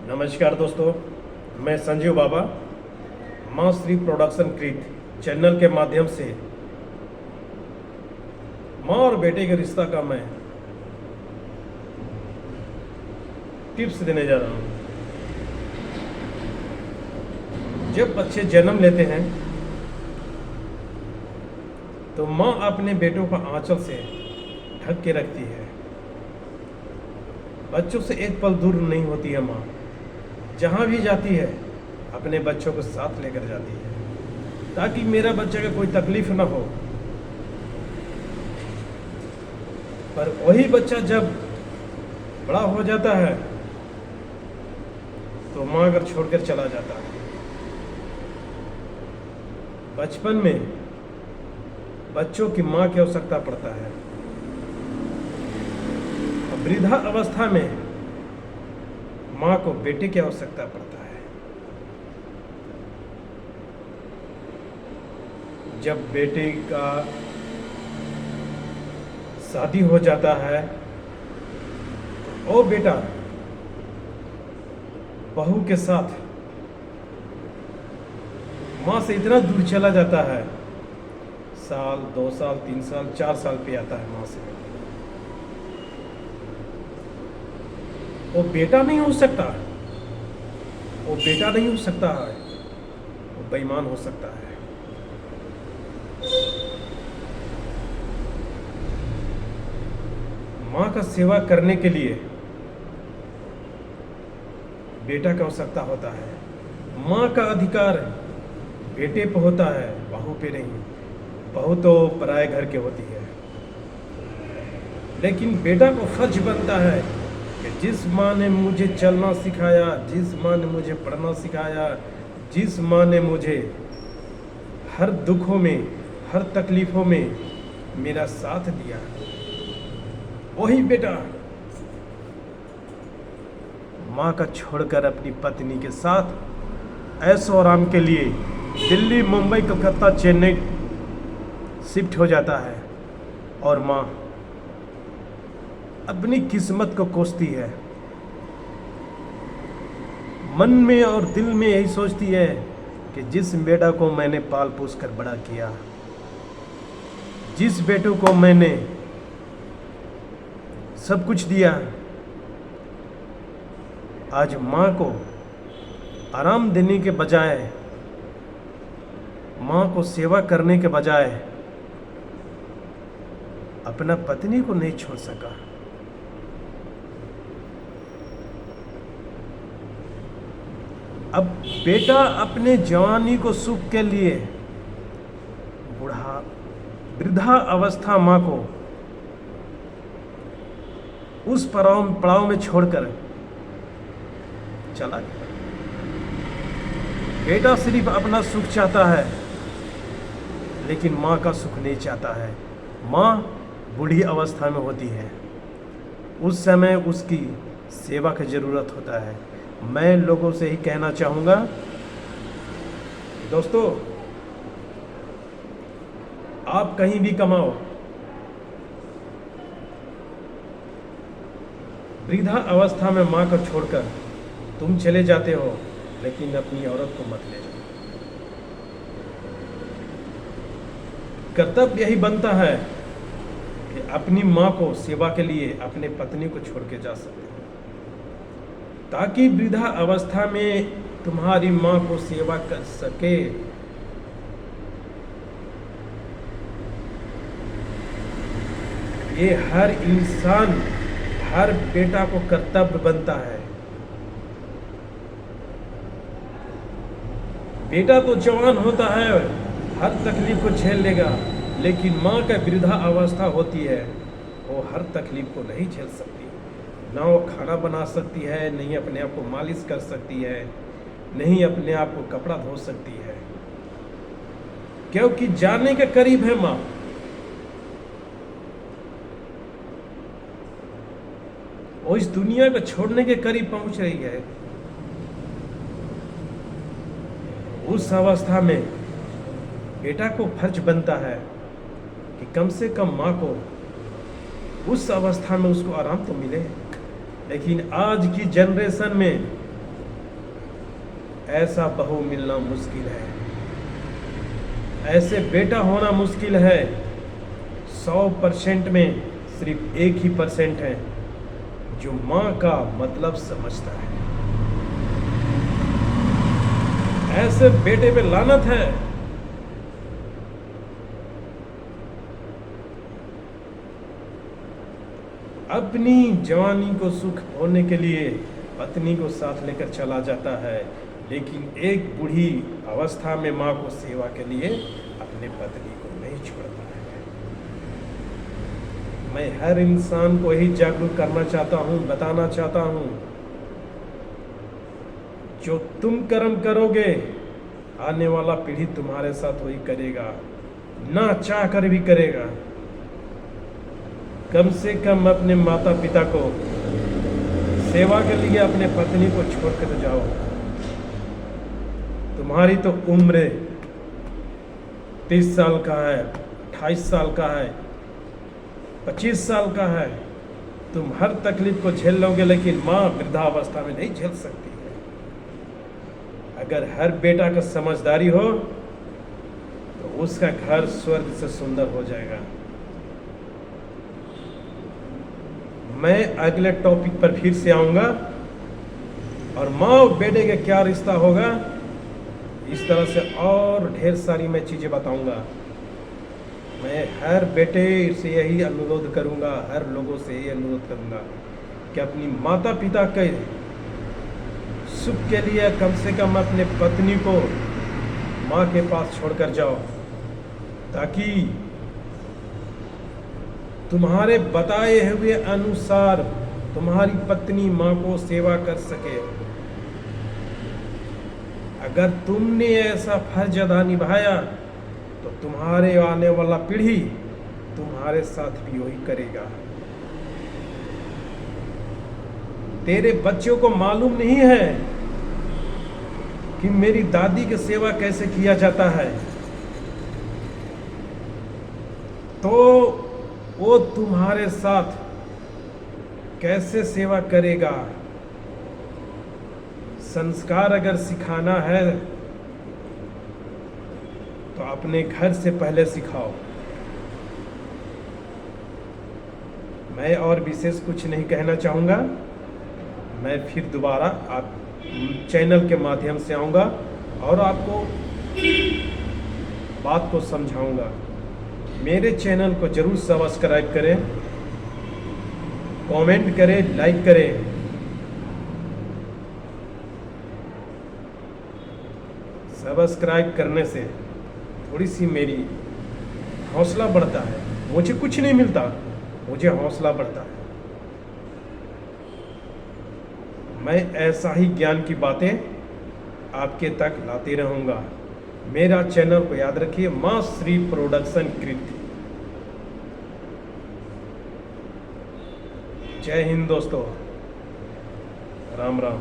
नमस्कार दोस्तों, मैं संजीव बाबा माँ श्री प्रोडक्शन क्रिएट चैनल के माध्यम से माँ और बेटे के रिश्ता का मैं टिप्स देने जा रहा हूँ। जब बच्चे जन्म लेते हैं तो माँ अपने बेटों का आंचल से ढक के रखती है। बच्चों से एक पल दूर नहीं होती है माँ। जहाँ भी जाती है अपने बच्चों को साथ लेकर जाती है ताकि मेरा बच्चा का कोई तकलीफ ना हो। पर वही बच्चा जब बड़ा हो जाता है तो माँ अगर छोड़कर चला जाता है। बचपन में बच्चों की माँ की आवश्यकता पड़ता है। वृद्धा अवस्था में माँ को बेटे की आवश्यकता पड़ता है। जब बेटे का शादी हो जाता है तो वो बेटा बहू के साथ माँ से इतना दूर चला जाता है, साल 2 साल 3 साल 4 साल पे आता है माँ से। वो बेटा नहीं हो सकता, वो बेटा नहीं हो सकता है, वो बेईमान हो सकता है। माँ का सेवा करने के लिए बेटा की आवश्यकता होता है। माँ का अधिकार बेटे पे होता है, बहू पे नहीं। बहू तो पराये घर के होती है, लेकिन बेटा को फर्ज बनता है कि जिस माँ ने मुझे चलना सिखाया, जिस माँ ने मुझे पढ़ना सिखाया, जिस माँ ने मुझे हर दुखों में हर तकलीफ़ों में मेरा साथ दिया, वही बेटा माँ का छोड़कर अपनी पत्नी के साथ ऐशो आराम के लिए दिल्ली, मुंबई, कलकत्ता, चेन्नई शिफ्ट हो जाता है। और माँ अपनी किस्मत को कोसती है। मन में और दिल में यही सोचती है कि जिस बेटा को मैंने पाल पोस कर बड़ा किया, जिस बेटों को मैंने सब कुछ दिया, आज माँ को आराम देने के बजाय, माँ को सेवा करने के बजाय अपना पत्नी को नहीं छोड़ सका। अब बेटा अपने जवानी को सुख के लिए वृद्धा अवस्था माँ को उस पड़ाव में छोड़कर चला गया। बेटा सिर्फ अपना सुख चाहता है, लेकिन माँ का सुख नहीं चाहता है। माँ बूढ़ी अवस्था में होती है, उस समय उसकी सेवा की ज़रूरत होता है। मैं लोगों से ही कहना चाहूँगा, दोस्तों, आप कहीं भी कमाओ, वृद्धा अवस्था में माँ को छोड़कर तुम चले जाते हो, लेकिन अपनी औरत को मत ले जाओ। कर्तव्य यही बनता है कि अपनी माँ को सेवा के लिए अपने पत्नी को छोड़ के जा सकते हो, ताकि वृद्धा अवस्था में तुम्हारी माँ को सेवा कर सके। ये हर इंसान, हर बेटा को कर्तव्य बनता है। बेटा तो जवान होता है, हर तकलीफ को झेल लेगा, लेकिन माँ का वृद्धा अवस्था होती है, वो हर तकलीफ को नहीं झेल सकती। ना वो खाना बना सकती है, नहीं अपने आप को मालिश कर सकती है, नहीं अपने आप को कपड़ा धो सकती है, क्योंकि जाने के करीब है माँ। वो इस दुनिया को छोड़ने के करीब पहुंच रही है। उस अवस्था में बेटा को फर्ज बनता है कि कम से कम माँ को उस अवस्था में उसको आराम तो मिले। लेकिन आज की जनरेशन में ऐसा बहू मिलना मुश्किल है, ऐसे बेटा होना मुश्किल है। 100% में सिर्फ 1% है जो माँ का मतलब समझता है। ऐसे बेटे पे लानत है। अपनी जवानी को सुख होने के लिए पत्नी को साथ लेकर चला जाता है, लेकिन एक बूढ़ी अवस्था में माँ को सेवा के लिए अपने पत्नी को नहीं छोड़ता है। मैं हर इंसान को ही जागरूक करना चाहता हूँ, बताना चाहता हूँ, जो तुम कर्म करोगे आने वाला पीढ़ी तुम्हारे साथ वही करेगा, ना चाह कर भी करेगा। कम से कम अपने माता पिता को सेवा के लिए अपने पत्नी को छोड़ कर जाओ। तुम्हारी तो उम्र 30 साल का है, 28 साल का है, 25 साल का है। तुम हर तकलीफ को झेल लोगे, लेकिन माँ वृद्धावस्था में नहीं झेल सकती है। अगर हर बेटा का समझदारी हो तो उसका घर स्वर्ग से सुंदर हो जाएगा। मैं अगले टॉपिक पर फिर से आऊँगा और माँ और बेटे का क्या रिश्ता होगा, इस तरह से और ढेर सारी मैं चीज़ें बताऊँगा। मैं हर बेटे से यही अनुरोध करूँगा, हर लोगों से यही अनुरोध करूँगा कि अपनी माता पिता के सुख के लिए कम से कम अपने पत्नी को माँ के पास छोड़कर जाओ, ताकि तुम्हारे बताए हुए अनुसार तुम्हारी पत्नी माँ को सेवा कर सके। अगर तुमने ऐसा फर्ज अदा निभाया तो तुम्हारे आने वाला पीढ़ी तुम्हारे साथ भी वही करेगा। तेरे बच्चों को मालूम नहीं है कि मेरी दादी की सेवा कैसे किया जाता है, तो वो तुम्हारे साथ कैसे सेवा करेगा। संस्कार अगर सिखाना है तो अपने घर से पहले सिखाओ। मैं और विशेष कुछ नहीं कहना चाहूँगा। मैं फिर दोबारा आप चैनल के माध्यम से आऊँगा और आपको बात को समझाऊँगा। मेरे चैनल को जरूर सब्सक्राइब करें, कमेंट करें, लाइक करें। सब्सक्राइब करने से थोड़ी सी मेरी हौसला बढ़ता है। मुझे कुछ नहीं मिलता, मुझे हौसला बढ़ता है। मैं ऐसा ही ज्ञान की बातें आपके तक लाते रहूँगा। मेरा चैनल को याद रखिए, माँ श्री प्रोडक्शन कृत। जय हिंद दोस्तों, राम राम।